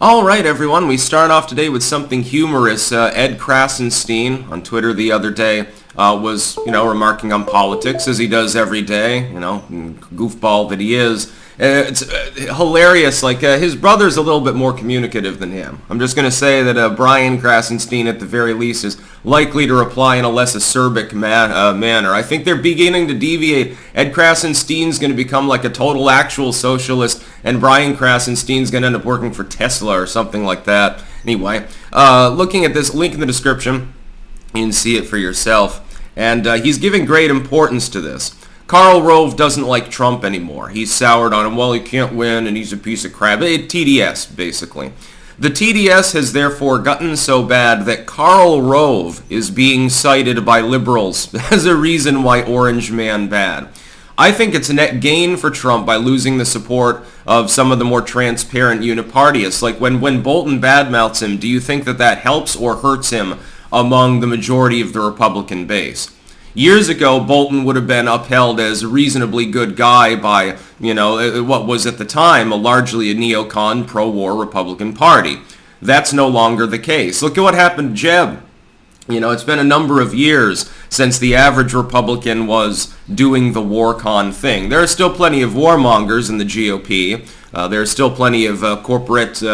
All right, everyone. We start off today with something humorous. Ed Krasenstein on Twitter the other day was, remarking on politics as he does every day. Goofball that he is. It's hilarious. His brother's a little bit more communicative than him. I'm just going to say that Brian Krasenstein, at the very least, is likely to reply in a less acerbic manner. I think they're beginning to deviate. Ed Krasenstein's going to become like a total actual socialist, and Brian Krasenstein's going to end up working for Tesla or something like that. Anyway, looking at this link in the description, you can see it for yourself. And he's giving great importance to this. Karl Rove doesn't like Trump anymore. He's soured on him. Well, he can't win, and he's a piece of crap. TDS, basically. The TDS has therefore gotten so bad that Karl Rove is being cited by liberals as a reason why Orange Man bad. I think it's a net gain for Trump by losing the support of some of the more transparent unipartyists. Like when Bolton badmouths him, do you think that helps or hurts him among the majority of the Republican base? Years ago, Bolton would have been upheld as a reasonably good guy by, what was at the time largely a neocon pro-war Republican Party. That's no longer the case. Look at what happened to Jeb. It's been a number of years since the average Republican was doing the war-con thing. There are still plenty of warmongers in the GOP. There are still plenty of corporatist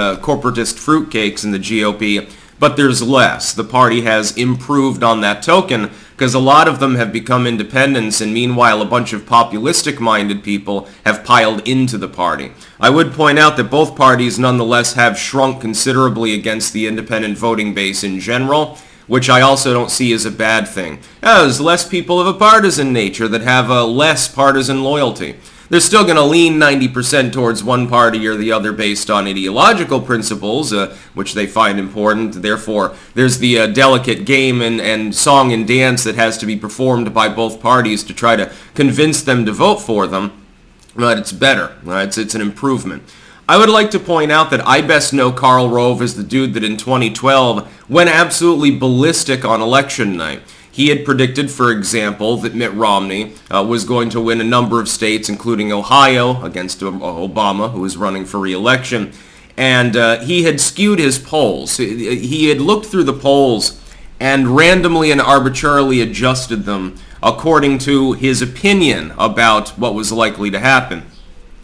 fruitcakes in the GOP, but there's less. The party has improved on that token because a lot of them have become independents, and meanwhile a bunch of populistic-minded people have piled into the party. I would point out that both parties nonetheless have shrunk considerably against the independent voting base in general, which I also don't see as a bad thing. There's less people of a partisan nature that have a less partisan loyalty. They're still going to lean 90% towards one party or the other based on ideological principles, which they find important. Therefore, there's the delicate game and song and dance that has to be performed by both parties to try to convince them to vote for them. But it's better. It's an improvement. I would like to point out that I best know Karl Rove as the dude that in 2012 went absolutely ballistic on election night. He had predicted, for example, that Mitt Romney was going to win a number of states, including Ohio, against Obama, who was running for re-election. And he had skewed his polls. He had looked through the polls and randomly and arbitrarily adjusted them according to his opinion about what was likely to happen.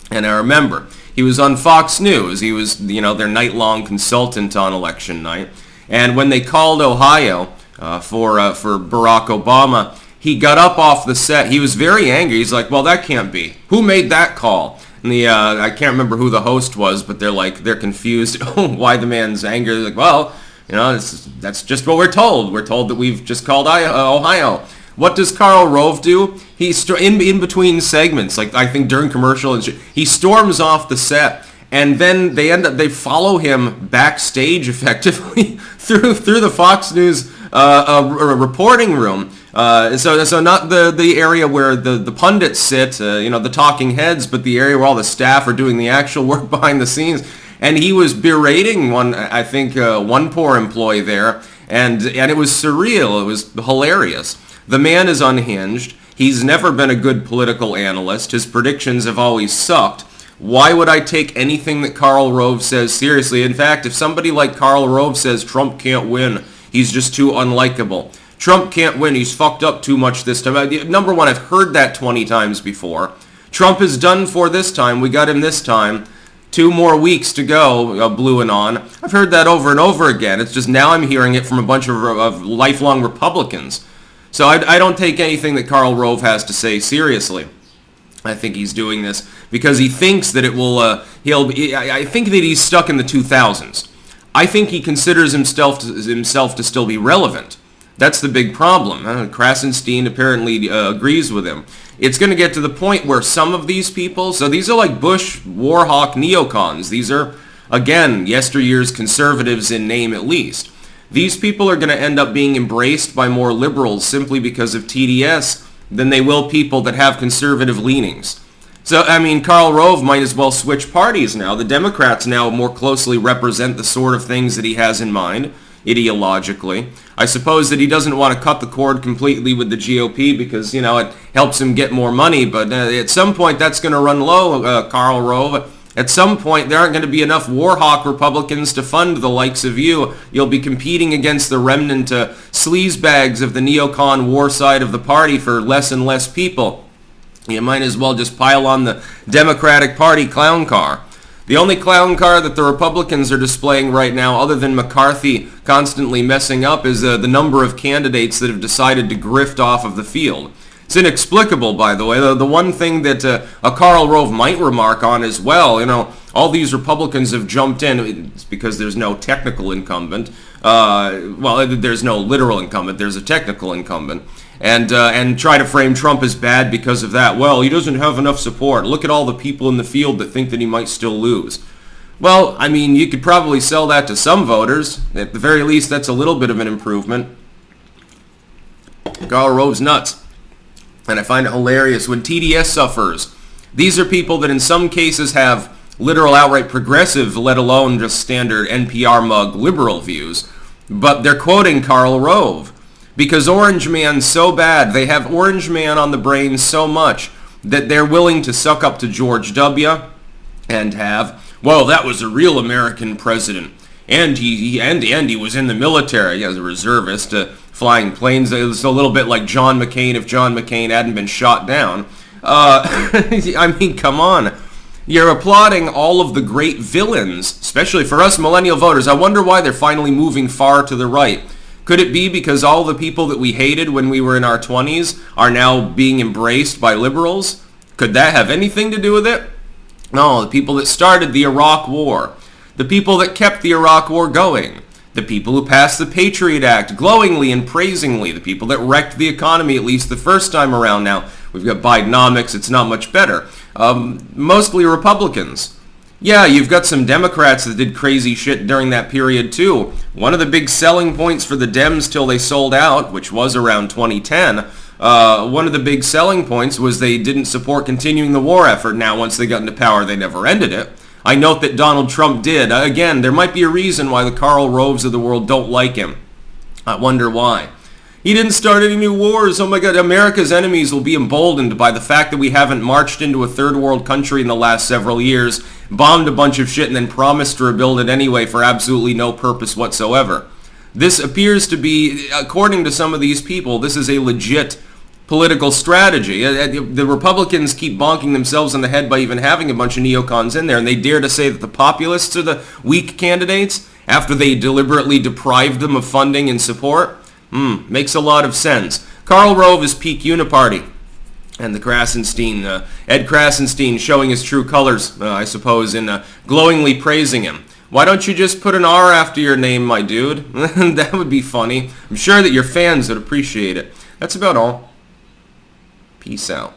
And I remember, he was on Fox News. He was, their night-long consultant on election night. And when they called Ohio for Barack Obama, he got up off the set. He was very angry. He's like, well, that can't be. Who made that call? And I can't remember who the host was, but they're confused why the man's angry. They're like, well, that's just what we're told. We're told that we've just called Ohio. What does Karl Rove do? He's in between segments, like I think during commercial, he storms off the set. And then they follow him backstage effectively through the Fox News reporting room. So not the area where the pundits sit, the talking heads, but the area where all the staff are doing the actual work behind the scenes. And he was berating one poor employee there, and it was surreal. It was hilarious. The man is unhinged. He's never been a good political analyst. His predictions have always sucked. Why would I take anything that Karl Rove says seriously? In fact, if somebody like Karl Rove says Trump can't win, he's just too unlikable. Trump can't win, he's fucked up too much this time. Number one, I've heard that 20 times before. Trump is done for this time. We got him this time. 2 more weeks to go, blue and on. I've heard that over and over again. It's just now I'm hearing it from a bunch of lifelong Republicans. So I don't take anything that Karl Rove has to say seriously. I think he's doing this because he thinks that it will, I think that he's stuck in the 2000s. I think he considers himself to still be relevant. That's the big problem. Krasenstein apparently agrees with him. It's going to get to the point where some of these people, so these are like Bush, Warhawk, neocons. These are, again, yesteryear's conservatives in name at least. These people are going to end up being embraced by more liberals simply because of TDS than they will people that have conservative leanings. So, Karl Rove might as well switch parties now. The Democrats now more closely represent the sort of things that he has in mind, ideologically. I suppose that he doesn't want to cut the cord completely with the GOP because, it helps him get more money, but at some point that's going to run low, Karl Rove. At some point, there aren't going to be enough warhawk Republicans to fund the likes of you. You'll be competing against the remnant sleazebags of the neocon war side of the party for less and less people. You might as well just pile on the Democratic Party clown car. The only clown car that the Republicans are displaying right now, other than McCarthy constantly messing up, is the number of candidates that have decided to grift off of the field. It's inexplicable, by the way. The one thing that a Karl Rove might remark on as well, all these Republicans have jumped in. It's because there's no technical incumbent. Well, there's no literal incumbent. There's a technical incumbent. And try to frame Trump as bad because of that. Well, he doesn't have enough support. Look at all the people in the field that think that he might still lose. Well, I mean, you could probably sell that to some voters. At the very least, that's a little bit of an improvement. Karl Rove's nuts. And I find it hilarious when TDS suffers. These are people that in some cases have literal outright progressive, let alone just standard NPR mug liberal views. But they're quoting Karl Rove. Because Orange Man's so bad, they have Orange Man on the brain so much that they're willing to suck up to George W. and have, well, that was a real American president. And he was in the military as a reservist, flying planes. It was a little bit like John McCain if John McCain hadn't been shot down. I mean, come on. You're applauding all of the great villains, especially for us millennial voters. I wonder why they're finally moving far to the right. Could it be because all the people that we hated when we were in our 20s are now being embraced by liberals? Could that have anything to do with it? No, the people that started the Iraq War. The people that kept the Iraq War going. The people who passed the Patriot Act glowingly and praisingly. The people that wrecked the economy at least the first time around. Now, we've got Bidenomics. It's not much better. Mostly Republicans. Yeah, you've got some Democrats that did crazy shit during that period too. One of the big selling points for the Dems till they sold out, which was around 2010, one of the big selling points was they didn't support continuing the war effort. Now, once they got into power, they never ended it. I note that Donald Trump did. Again, there might be a reason why the Karl Roves of the world don't like him. I wonder why. He didn't start any new wars. Oh my God, America's enemies will be emboldened by the fact that we haven't marched into a third world country in the last several years, bombed a bunch of shit, and then promised to rebuild it anyway for absolutely no purpose whatsoever. This appears to be, according to some of these people, this is a legit political strategy. The Republicans keep bonking themselves on the head by even having a bunch of neocons in there, and they dare to say that the populists are the weak candidates after they deliberately deprived them of funding and support. Makes a lot of sense. Karl Rove is peak Uniparty. And the Krasenstein, Ed Krasenstein showing his true colors, I suppose, in glowingly praising him. Why don't you just put an R after your name, my dude? That would be funny. I'm sure that your fans would appreciate it. That's about all. Peace out.